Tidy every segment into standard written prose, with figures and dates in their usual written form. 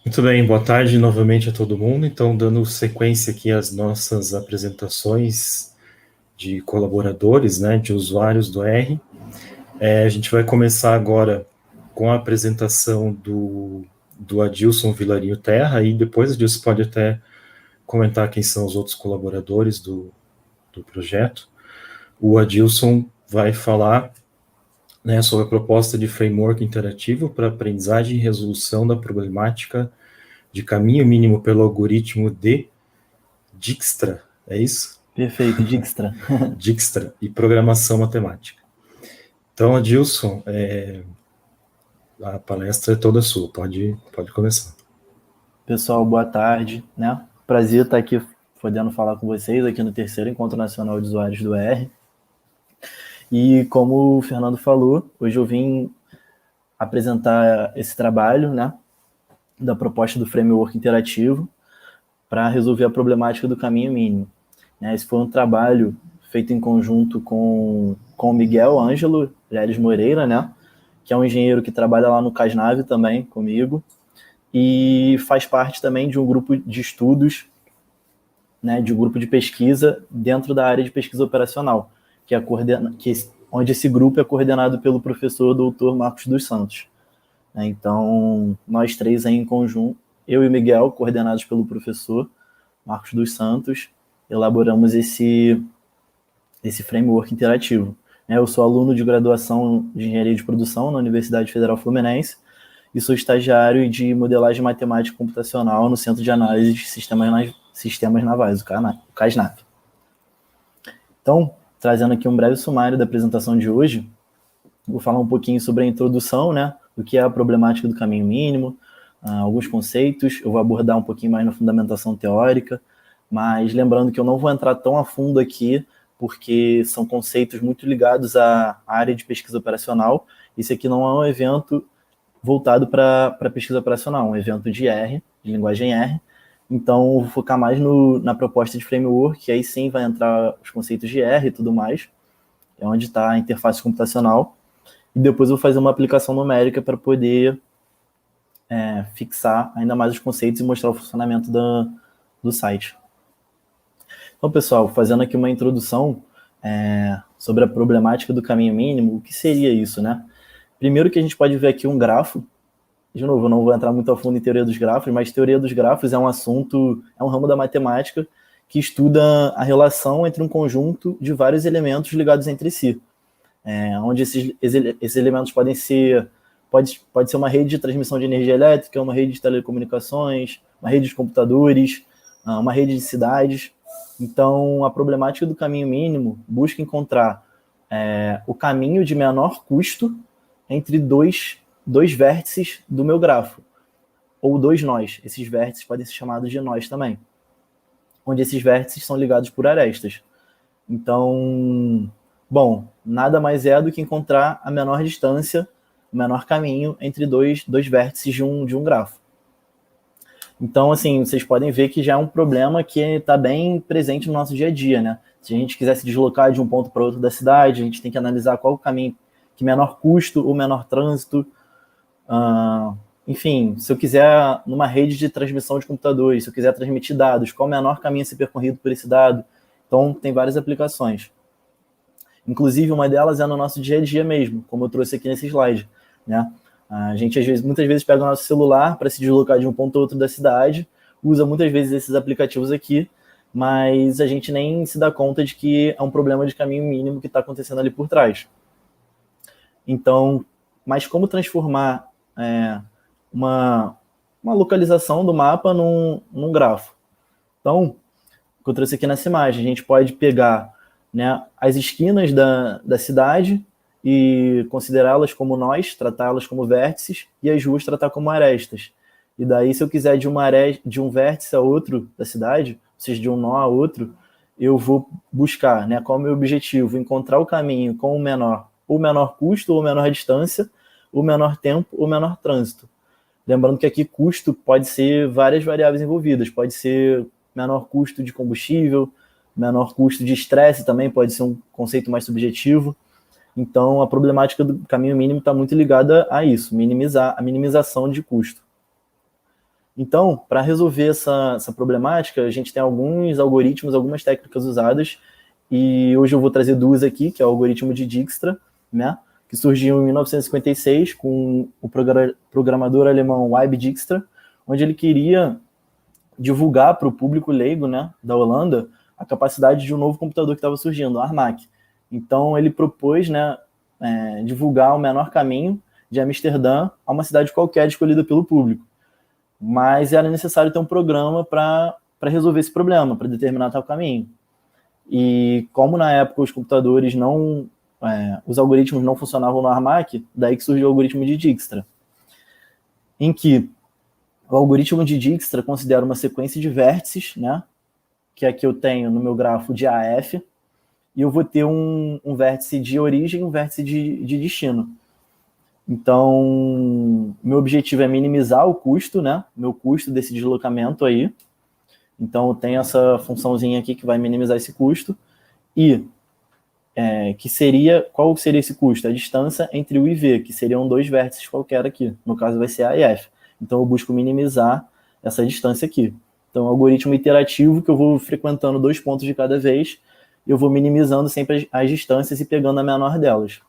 Muito bem, boa tarde novamente a todo mundo. Então, dando sequência aqui às nossas apresentações de colaboradores, né, de usuários do R. A gente vai começar agora com a apresentação do Adilson Vilarinho Terra, e depois Adilson pode até comentar quem são os outros colaboradores do projeto. O Adilson vai falar, né, sobre a proposta de framework interativo para aprendizagem e resolução da problemática de caminho mínimo pelo algoritmo de Dijkstra, é isso? Perfeito, Dijkstra. Dijkstra e programação matemática. Então, Adilson, a palestra é toda sua, pode começar. Pessoal, boa tarde, né? Prazer estar aqui podendo falar com vocês aqui no terceiro Encontro Nacional de Usuários do R. E como o Fernando falou, hoje eu vim apresentar esse trabalho, né, da proposta do framework interativo para resolver a problemática do caminho mínimo. Esse foi um trabalho feito em conjunto com o Miguel Ângelo Leles Moreira, né, que é um engenheiro que trabalha lá no Casnave também comigo, e faz parte também de um grupo de estudos, né, de um grupo de pesquisa dentro da área de pesquisa operacional, onde esse grupo é coordenado pelo professor Dr. Marcos dos Santos. Então, nós três aí em conjunto, eu e o Miguel, coordenados pelo professor Marcos dos Santos, elaboramos esse framework interativo. Eu sou aluno de graduação de Engenharia de Produção na Universidade Federal Fluminense e sou estagiário de modelagem matemática computacional no Centro de Análise de Sistemas Navais, o CASNAV. Então, trazendo aqui um breve sumário da apresentação de hoje, vou falar um pouquinho sobre a introdução, né, o que é a problemática do caminho mínimo, alguns conceitos, eu vou abordar um pouquinho mais na fundamentação teórica, mas lembrando que eu não vou entrar tão a fundo aqui, porque são conceitos muito ligados à área de pesquisa operacional. Esse aqui não é um evento voltado para pesquisa operacional, é um evento de R, de linguagem R. Então, eu vou focar mais na proposta de framework, que aí sim vai entrar os conceitos de R e tudo mais, é onde está a interface computacional. E depois eu vou fazer uma aplicação numérica para poder fixar ainda mais os conceitos e mostrar o funcionamento do site. Então, pessoal, fazendo aqui uma introdução sobre a problemática do caminho mínimo, o que seria isso, né? Primeiro que a gente pode ver aqui um grafo. De novo, eu não vou entrar muito a fundo em teoria dos grafos, mas teoria dos grafos é um assunto, é um ramo da matemática que estuda a relação entre um conjunto de vários elementos ligados entre si. Onde esses elementos podem ser, pode ser uma rede de transmissão de energia elétrica, uma rede de telecomunicações, uma rede de computadores, uma rede de cidades. Então, a problemática do caminho mínimo busca encontrar o caminho de menor custo entre dois vértices do meu grafo, ou dois nós. Esses vértices podem ser chamados de nós também, onde esses vértices são ligados por arestas. Então, bom, nada mais é do que encontrar a menor distância, o menor caminho entre dois vértices de um grafo. Então, assim, vocês podem ver que já é um problema que está bem presente no nosso dia a dia, né? Se a gente quiser se deslocar de um ponto para outro da cidade, a gente tem que analisar qual o caminho que menor custo ou menor trânsito. Enfim, se eu quiser, numa rede de transmissão de computadores, se eu quiser transmitir dados, qual o menor caminho a ser percorrido por esse dado? Então, tem várias aplicações. Inclusive, uma delas é no nosso dia a dia mesmo, como eu trouxe aqui nesse slide, né? A gente, muitas vezes, pega o nosso celular para se deslocar de um ponto a outro da cidade, usa muitas vezes esses aplicativos aqui, mas a gente nem se dá conta de que é um problema de caminho mínimo que está acontecendo ali por trás. Então, mas como transformar uma localização do mapa num grafo? Então, o que eu trouxe aqui nessa imagem, a gente pode pegar, né, as esquinas da cidade e considerá-las como nós, tratá-las como vértices, e as ruas tratar como arestas. E daí, se eu quiser de um vértice a outro da cidade, ou seja, de um nó a outro, eu vou buscar, né, qual é o meu objetivo? Encontrar o caminho com o menor custo ou menor distância, o menor tempo ou menor trânsito. Lembrando que aqui custo pode ser várias variáveis envolvidas, pode ser menor custo de combustível, menor custo de estresse também pode ser um conceito mais subjetivo. Então, a problemática do caminho mínimo está muito ligada a isso, a minimização de custo. Então, para resolver essa problemática, a gente tem alguns algoritmos, algumas técnicas usadas, e hoje eu vou trazer duas aqui, que é o algoritmo de Dijkstra, né, que surgiu em 1956 com o programador alemão Wim Dijkstra, onde ele queria divulgar para o público leigo, né, da Holanda, a capacidade de um novo computador que estava surgindo, o Armac. Então, ele propôs, né, divulgar o menor caminho de Amsterdã a uma cidade qualquer escolhida pelo público. Mas era necessário ter um programa para resolver esse problema, para determinar tal caminho. E como na época os computadores não... os algoritmos não funcionavam no Armac, daí que surgiu o algoritmo de Dijkstra, em que o algoritmo de Dijkstra considera uma sequência de vértices, né, que aqui eu tenho no meu grafo de AF, e eu vou ter um vértice de origem e um vértice de destino. Então, meu objetivo é minimizar o custo, né? Meu custo desse deslocamento aí. Então, eu tenho essa funçãozinha aqui que vai minimizar esse custo. E qual seria esse custo? A distância entre o e V, que seriam dois vértices qualquer aqui. No caso, vai ser A e F. Então, eu busco minimizar essa distância aqui. Então, é um algoritmo iterativo que eu vou frequentando 2 pontos de cada vez. Eu vou minimizando sempre as distâncias e pegando a menor delas.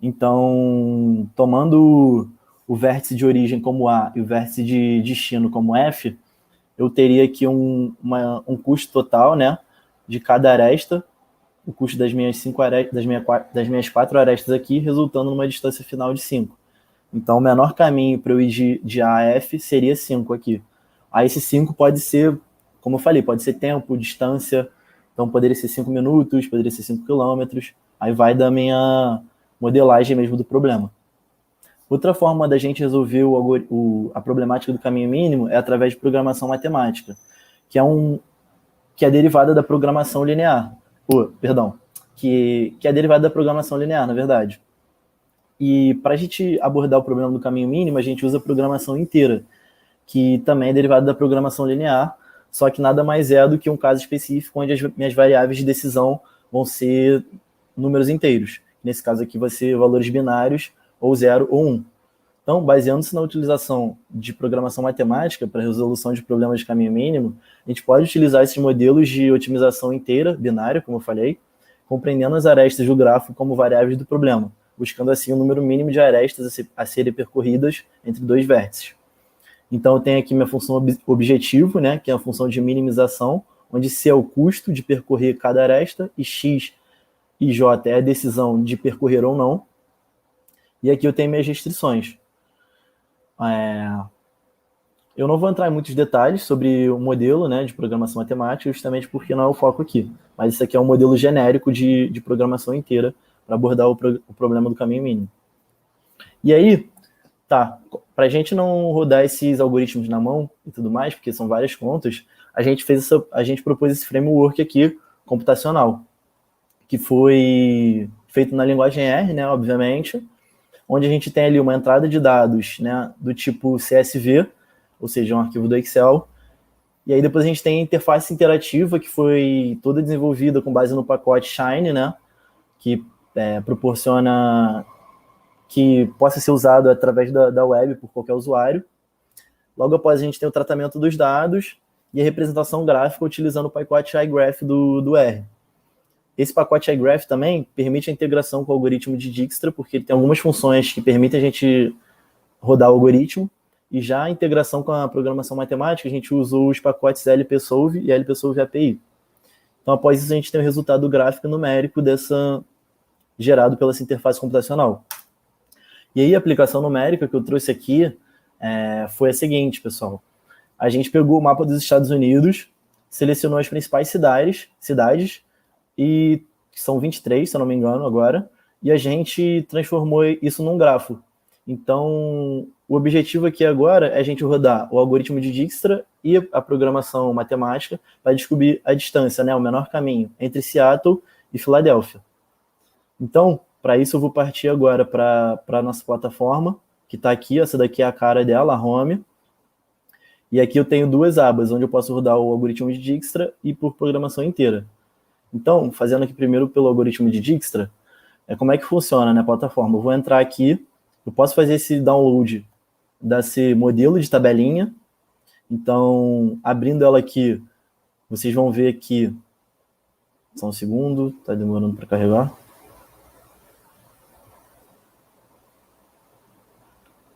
Então, tomando o vértice de origem como A e o vértice de destino como F, eu teria aqui um custo total, né, de cada aresta, o custo das minhas 4 arestas aqui, resultando numa distância final de 5. Então, o menor caminho para eu ir de A a F seria 5 aqui. Aí esse 5 pode ser, como eu falei, pode ser tempo, distância, então poderia ser 5 minutos, poderia ser 5 quilômetros, aí vai da minha modelagem mesmo do problema. Outra forma da gente resolver a problemática do caminho mínimo é através de programação matemática, que é derivada da programação linear. Que é derivada da programação linear, na verdade. E para a gente abordar o problema do caminho mínimo, a gente usa a programação inteira, que também é derivada da programação linear, só que nada mais é do que um caso específico onde as minhas variáveis de decisão vão ser números inteiros. Nesse caso aqui vai ser valores binários, ou 0 ou 1. Então, baseando-se na utilização de programação matemática para resolução de problemas de caminho mínimo, a gente pode utilizar esses modelos de otimização inteira, binária, como eu falei, compreendendo as arestas do grafo como variáveis do problema, buscando assim o número mínimo de arestas a serem percorridas entre 2 vértices. Então, eu tenho aqui minha função objetivo, né, que é a função de minimização, onde C é o custo de percorrer cada aresta e X e J é a decisão de percorrer ou não. E aqui eu tenho minhas restrições. Eu não vou entrar em muitos detalhes sobre o modelo, né, de programação matemática, justamente porque não é o foco aqui. Mas isso aqui é um modelo genérico de programação inteira para abordar o problema do caminho mínimo. E aí, para a gente não rodar esses algoritmos na mão e tudo mais, porque são várias contas, a gente propôs esse framework aqui, computacional, que foi feito na linguagem R, né, obviamente, onde a gente tem ali uma entrada de dados, né, do tipo CSV, ou seja, um arquivo do Excel, e aí depois a gente tem a interface interativa, que foi toda desenvolvida com base no pacote Shine, né, que proporciona que possa ser usado através da web por qualquer usuário. Logo após a gente tem o tratamento dos dados e a representação gráfica utilizando o pacote iGraph do R. Esse pacote iGraph também permite a integração com o algoritmo de Dijkstra, porque ele tem algumas funções que permitem a gente rodar o algoritmo, e já a integração com a programação matemática, a gente usou os pacotes LPsolve e LPsolve API. Então, após isso, a gente tem o resultado gráfico numérico gerado pela essa interface computacional. E aí, a aplicação numérica que eu trouxe aqui foi a seguinte, pessoal. A gente pegou o mapa dos Estados Unidos, selecionou as principais cidades, e são 23, se eu não me engano, agora, e a gente transformou isso num grafo. Então, o objetivo aqui agora é a gente rodar o algoritmo de Dijkstra e a programação matemática para descobrir a distância, né, o menor caminho entre Seattle e Filadélfia. Então, para isso eu vou partir agora para a nossa plataforma, que está aqui, essa daqui é a cara dela, a home, e aqui eu tenho 2 abas, onde eu posso rodar o algoritmo de Dijkstra e por programação inteira. Então, fazendo aqui primeiro pelo algoritmo de Dijkstra, como é que funciona, né, a plataforma? Eu vou entrar aqui, eu posso fazer esse download desse modelo de tabelinha. Então, abrindo ela aqui, vocês vão ver que... Só um segundo, está demorando para carregar.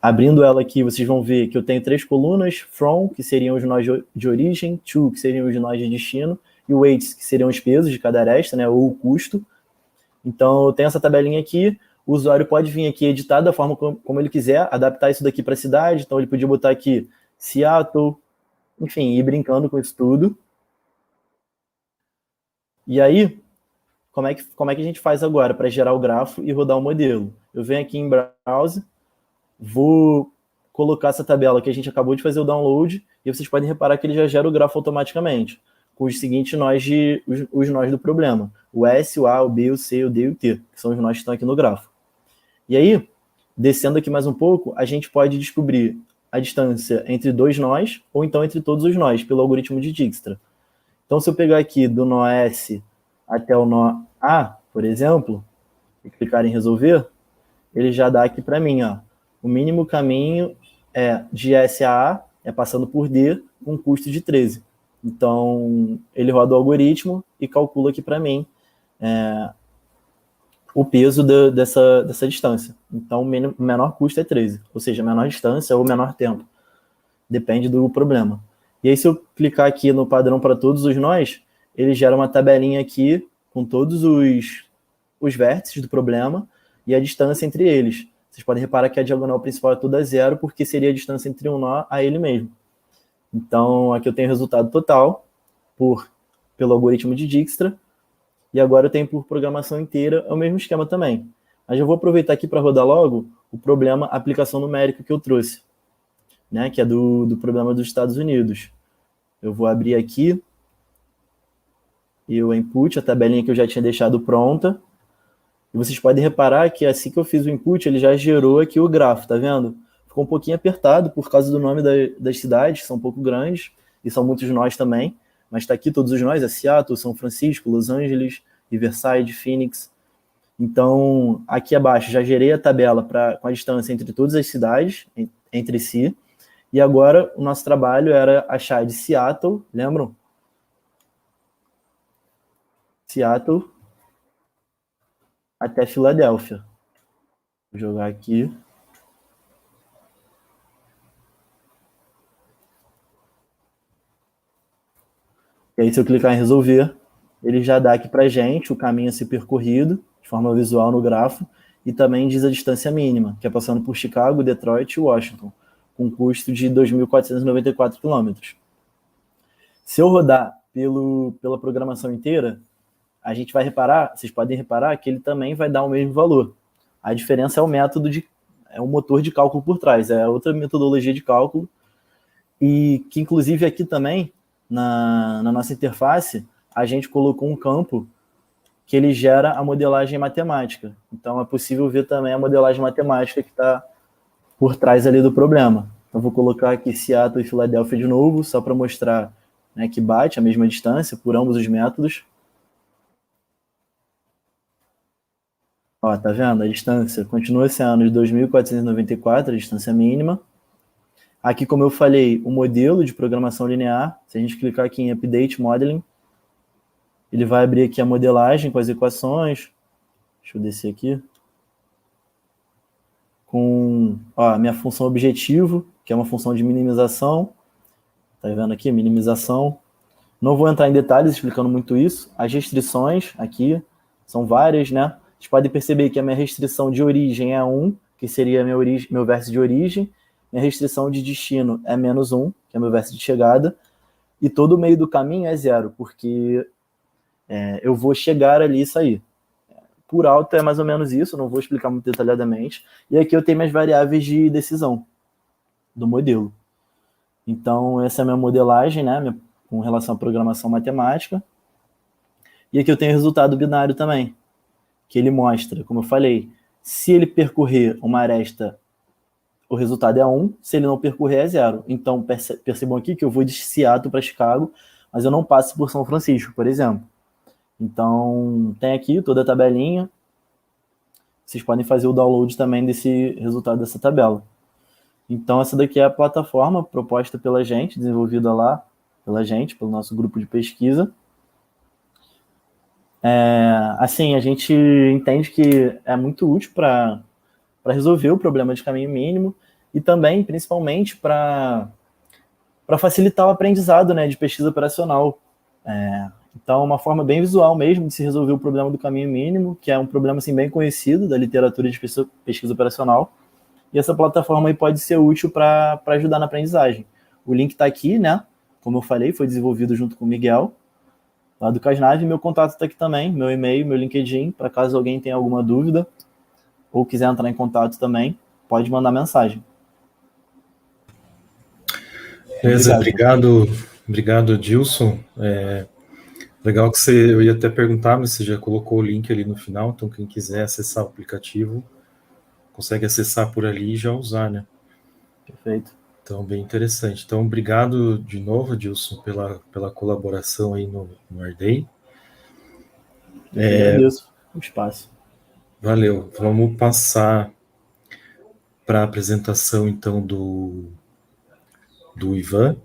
Abrindo ela aqui, vocês vão ver que eu tenho 3 colunas: from, que seriam os nós de origem; to, que seriam os nós de destino; e weights, que seriam os pesos de cada aresta, né, ou o custo. Então, eu tenho essa tabelinha aqui. O usuário pode vir aqui editar da forma como ele quiser, adaptar isso daqui para a cidade. Então, ele podia botar aqui Seattle, enfim, ir brincando com isso tudo. E aí, como é que a gente faz agora para gerar o grafo e rodar o modelo? Eu venho aqui em Browse, vou colocar essa tabela que a gente acabou de fazer o download, e vocês podem reparar que ele já gera o grafo automaticamente, com os seguintes nós os nós do problema: o S, o A, o B, o C, o D e o T, que são os nós que estão aqui no grafo. E aí, descendo aqui mais um pouco, a gente pode descobrir a distância entre 2 nós, ou então entre todos os nós, pelo algoritmo de Dijkstra. Então, se eu pegar aqui do nó S até o nó A, por exemplo, e clicar em resolver, ele já dá aqui para mim, ó, o mínimo caminho de S a A, passando por D, com custo de 13. Então, ele roda o algoritmo e calcula aqui para mim o peso dessa distância. Então, o menor custo é 13, ou seja, menor distância ou menor tempo. Depende do problema. E aí, se eu clicar aqui no padrão para todos os nós, ele gera uma tabelinha aqui com todos os vértices do problema e a distância entre eles. Vocês podem reparar que a diagonal principal é toda zero, porque seria a distância entre um nó a ele mesmo. Então, aqui eu tenho o resultado total pelo algoritmo de Dijkstra, e agora eu tenho por programação inteira o mesmo esquema também. Mas eu vou aproveitar aqui para rodar logo o problema aplicação numérica que eu trouxe, né, que é do problema dos Estados Unidos. Eu vou abrir aqui e o input, a tabelinha que eu já tinha deixado pronta. E vocês podem reparar que assim que eu fiz o input, ele já gerou aqui o grafo, tá vendo? Ficou um pouquinho apertado por causa do nome das cidades, que são um pouco grandes, e são muitos nós também. Mas está aqui todos os nós: Seattle, São Francisco, Los Angeles, Riverside, Phoenix. Então, aqui abaixo já gerei a tabela com a distância entre todas as cidades, entre si. E agora o nosso trabalho era achar de Seattle, lembram? Seattle até Filadélfia. Vou jogar aqui. E aí, se eu clicar em resolver, ele já dá aqui para a gente o caminho a ser percorrido, de forma visual no grafo, e também diz a distância mínima, que é passando por Chicago, Detroit e Washington, com custo de 2.494 km. Se eu rodar pela programação inteira, a gente vai reparar, vocês podem reparar que ele também vai dar o mesmo valor. A diferença é o método é o motor de cálculo por trás, é outra metodologia de cálculo, e que inclusive aqui também, na nossa interface, a gente colocou um campo que ele gera a modelagem matemática. Então é possível ver também a modelagem matemática que está por trás ali do problema. Então vou colocar aqui Seattle e Filadélfia de novo, só para mostrar, né, que bate a mesma distância por ambos os métodos. Ó, tá vendo? A distância continua sendo de 2.494, a distância mínima. Aqui, como eu falei, o modelo de programação linear, se a gente clicar aqui em Update Modeling, ele vai abrir aqui a modelagem com as equações. Deixa eu descer aqui. Com a minha função objetivo, que é uma função de minimização. Tá vendo aqui? Minimização. Não vou entrar em detalhes explicando muito isso. As restrições aqui são várias, né? Vocês podem perceber que a minha restrição de origem é 1, que seria meu vértice de origem. Minha restrição de destino é -1, que é meu vértice de chegada. E todo o meio do caminho é 0, porque eu vou chegar ali e sair. Por alto é mais ou menos isso, não vou explicar muito detalhadamente. E aqui eu tenho minhas variáveis de decisão do modelo. Então, essa é a minha modelagem, né, com relação à programação matemática. E aqui eu tenho o resultado binário também, que ele mostra, como eu falei, se ele percorrer uma aresta, o resultado é 1, se ele não percorrer é 0. Então, percebam aqui que eu vou de Seattle para Chicago, mas eu não passo por São Francisco, por exemplo. Então, tem aqui toda a tabelinha. Vocês podem fazer o download também desse resultado dessa tabela. Então, essa daqui é a plataforma proposta pela gente, desenvolvida lá pela gente, pelo nosso grupo de pesquisa. Assim, a gente entende que é muito útil para resolver o problema de caminho mínimo e também, principalmente, para facilitar o aprendizado, né, de pesquisa operacional. Então, é uma forma bem visual mesmo de se resolver o problema do caminho mínimo, que é um problema assim, bem conhecido da literatura de pesquisa operacional. E essa plataforma aí pode ser útil para ajudar na aprendizagem. O link está aqui, né? Como eu falei, foi desenvolvido junto com o Miguel, lá do Casnave. Meu contato está aqui também, meu e-mail, meu LinkedIn, para caso alguém tenha alguma dúvida ou quiser entrar em contato também, pode mandar mensagem. Beleza, Obrigado. obrigado, Dilson. Legal que eu ia até perguntar, mas você já colocou o link ali no final, então quem quiser acessar o aplicativo, consegue acessar por ali e já usar, né? Perfeito. Então, bem interessante. Então, obrigado de novo, Dilson, pela colaboração aí no Ardei. Eu que agradeço o espaço. Valeu. Vamos passar para a apresentação, então, do Ivan.